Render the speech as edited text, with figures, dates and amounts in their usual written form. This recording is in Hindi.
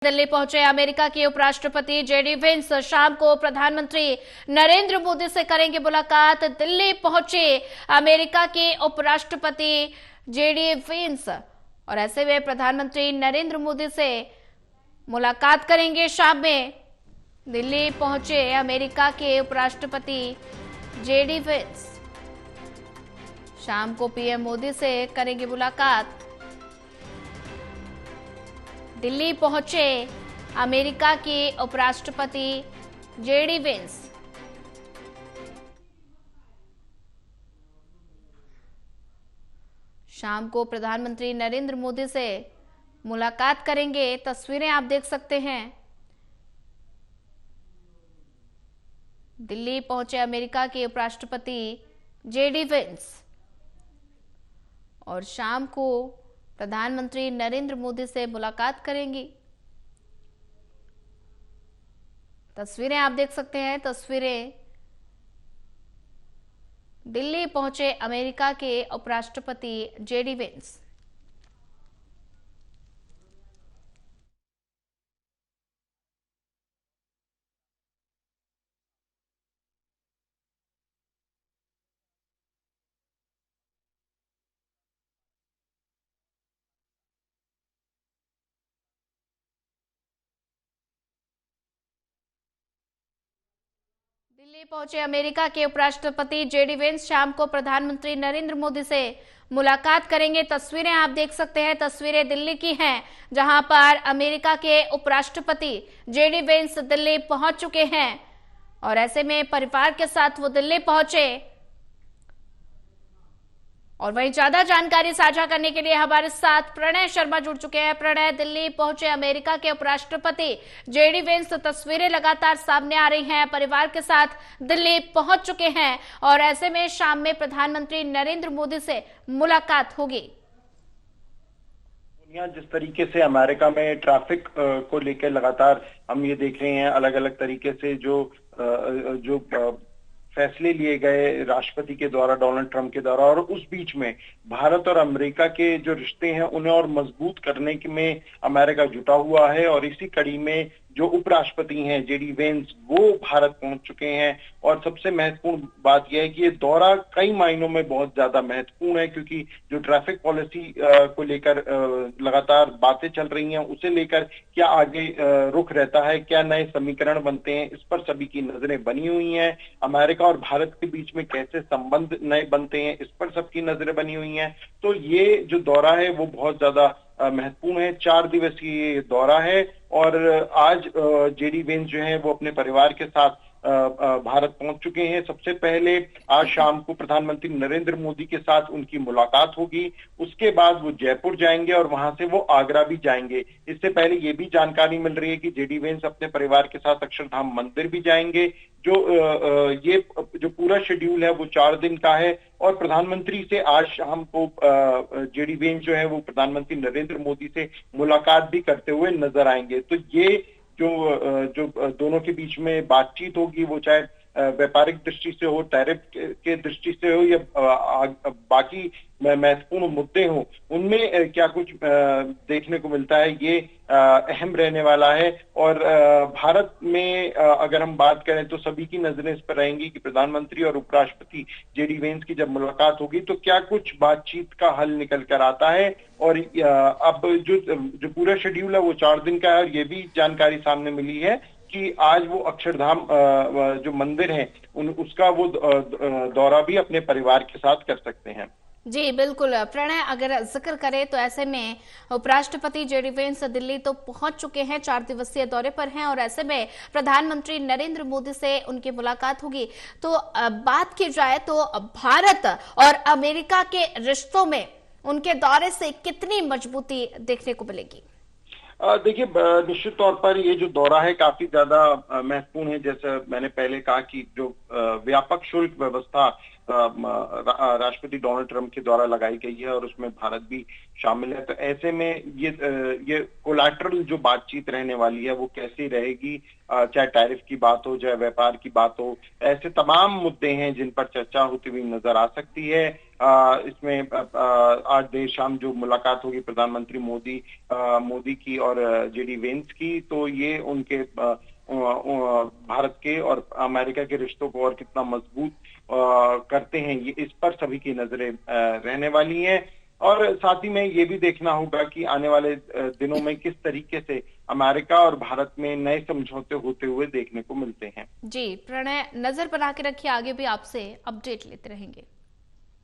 दिल्ली पहुंचे अमेरिका के उपराष्ट्रपति जेडी वेंस शाम को प्रधानमंत्री नरेंद्र मोदी से करेंगे मुलाकात। दिल्ली पहुंचे अमेरिका के उपराष्ट्रपति जेडी वेंस और ऐसे में प्रधानमंत्री नरेंद्र मोदी से मुलाकात करेंगे शाम में। दिल्ली पहुंचे अमेरिका के उपराष्ट्रपति जेडी वेंस शाम को पीएम मोदी से करेंगे मुलाकात। दिल्ली पहुंचे अमेरिका के उपराष्ट्रपति जेडी वेंस। शाम को प्रधानमंत्री नरेंद्र मोदी से मुलाकात करेंगे। तस्वीरें आप देख सकते हैं। दिल्ली पहुंचे अमेरिका के उपराष्ट्रपति जेडी वेंस और शाम को प्रधानमंत्री नरेंद्र मोदी से मुलाकात करेंगी। तस्वीरें आप देख सकते हैं। तस्वीरें दिल्ली पहुंचे अमेरिका के उपराष्ट्रपति जेडी वेंस। दिल्ली पहुंचे अमेरिका के उपराष्ट्रपति जेडी वेंस शाम को प्रधानमंत्री नरेंद्र मोदी से मुलाकात करेंगे। तस्वीरें आप देख सकते हैं। तस्वीरें दिल्ली की हैं, जहां पर अमेरिका के उपराष्ट्रपति जेडी वेंस दिल्ली पहुंच चुके हैं और ऐसे में परिवार के साथ वो दिल्ली पहुंचे। और वहीं ज्यादा जानकारी साझा करने के लिए हमारे साथ प्रणय शर्मा जुड़ चुके हैं। प्रणय, दिल्ली पहुंचे अमेरिका के उपराष्ट्रपति जेडी वेंस, तस्वीरें लगातार सामने आ रही हैं, परिवार के साथ दिल्ली पहुंच चुके हैं और ऐसे में शाम में प्रधानमंत्री नरेंद्र मोदी से मुलाकात होगी। जिस तरीके से अमेरिका में ट्रैफिक को लेकर लगातार हम ये देख रहे हैं, अलग अलग तरीके से जो फैसले लिए गए राष्ट्रपति के द्वारा, डोनाल्ड ट्रंप के द्वारा, और उस बीच में भारत और अमेरिका के जो रिश्ते हैं उन्हें और मजबूत करने में अमेरिका जुटा हुआ है। और इसी कड़ी में जो उपराष्ट्रपति हैं जेडी वेंस, वो भारत पहुंच चुके हैं। और सबसे महत्वपूर्ण बात यह है कि ये दौरा कई मायनों में बहुत ज्यादा महत्वपूर्ण है, क्योंकि जो ट्रैफिक पॉलिसी को लेकर लगातार बातें चल रही हैं, उसे लेकर क्या आगे रुख रहता है, क्या नए समीकरण बनते हैं, इस पर सभी की नजरें बनी हुई हैं। अमेरिका और भारत के बीच में कैसे संबंध नए बनते हैं, इस पर सबकी नजरें बनी हुई हैं। तो ये जो दौरा है वो बहुत ज्यादा महत्वपूर्ण है। 4 दिवसीय दौरा है और आज जेडी वेंस जो है वो अपने परिवार के साथ भारत पहुंच चुके हैं। सबसे पहले आज शाम को प्रधानमंत्री नरेंद्र मोदी के साथ उनकी मुलाकात होगी। उसके बाद वो जयपुर जाएंगे और वहां से वो आगरा भी जाएंगे। इससे पहले ये भी जानकारी मिल रही है कि जेडी वेंस अपने परिवार के साथ अक्षरधाम मंदिर भी जाएंगे। ये जो पूरा शेड्यूल है वो 4 दिन का है। और प्रधानमंत्री से आज शाम को जेडी वेंस जो है वो प्रधानमंत्री नरेंद्र मोदी से मुलाकात भी करते हुए नजर आएंगे। तो ये जो दोनों के बीच में बातचीत होगी, वो चाहे व्यापारिक दृष्टि से हो, टैरिफ के दृष्टि से हो, या बाकी महत्वपूर्ण मुद्दे हो, उनमें क्या कुछ देखने को मिलता है, ये अहम रहने वाला है। और भारत में अगर हम बात करें तो सभी की नजरें इस पर रहेंगी कि प्रधानमंत्री और उपराष्ट्रपति जेडी वेंस की जब मुलाकात होगी तो क्या कुछ बातचीत का हल निकल कर आता है। और अब जो पूरा शेड्यूल है वो 4 दिन का है। और ये भी जानकारी सामने मिली है कि आज वो अक्षरधाम जो मंदिर है उसका वो दौरा भी अपने परिवार के साथ कर सकते हैं। जी बिल्कुल प्रणय, अगर जिक्र करें तो ऐसे में उपराष्ट्रपति जेडी वेंस दिल्ली तो पहुंच चुके हैं, 4 दिवसीय दौरे पर हैं और ऐसे में प्रधानमंत्री नरेंद्र मोदी से उनकी मुलाकात होगी। तो बात की जाए तो भारत और अमेरिका के रिश्तों में उनके दौरे से कितनी मजबूती देखने को मिलेगी? देखिए, निश्चित तौर पर ये जो दौरा है काफी ज्यादा महत्वपूर्ण है। जैसे मैंने पहले कहा कि जो व्यापक शुल्क व्यवस्था राष्ट्रपति डोनाल्ड ट्रंप के द्वारा लगाई गई है और उसमें भारत भी शामिल है, तो ऐसे में ये कोलैटरल जो बातचीत रहने वाली है वो कैसी रहेगी, चाहे टैरिफ की बात हो, चाहे व्यापार की बात हो, ऐसे तमाम मुद्दे हैं जिन पर चर्चा होती हुई नजर आ सकती है। इसमें आज देर शाम जो मुलाकात होगी प्रधानमंत्री मोदी की और जेडी वेंस की, तो ये उनके भारत के और अमेरिका के रिश्तों को और कितना मजबूत करते हैं, ये इस पर सभी की नजरें रहने वाली हैं। और साथ ही में ये भी देखना होगा कि आने वाले दिनों में किस तरीके से अमेरिका और भारत में नए समझौते होते हुए देखने को मिलते हैं। जी प्रणय, नजर बना के रखिए, आगे भी आपसे अपडेट लेते रहेंगे।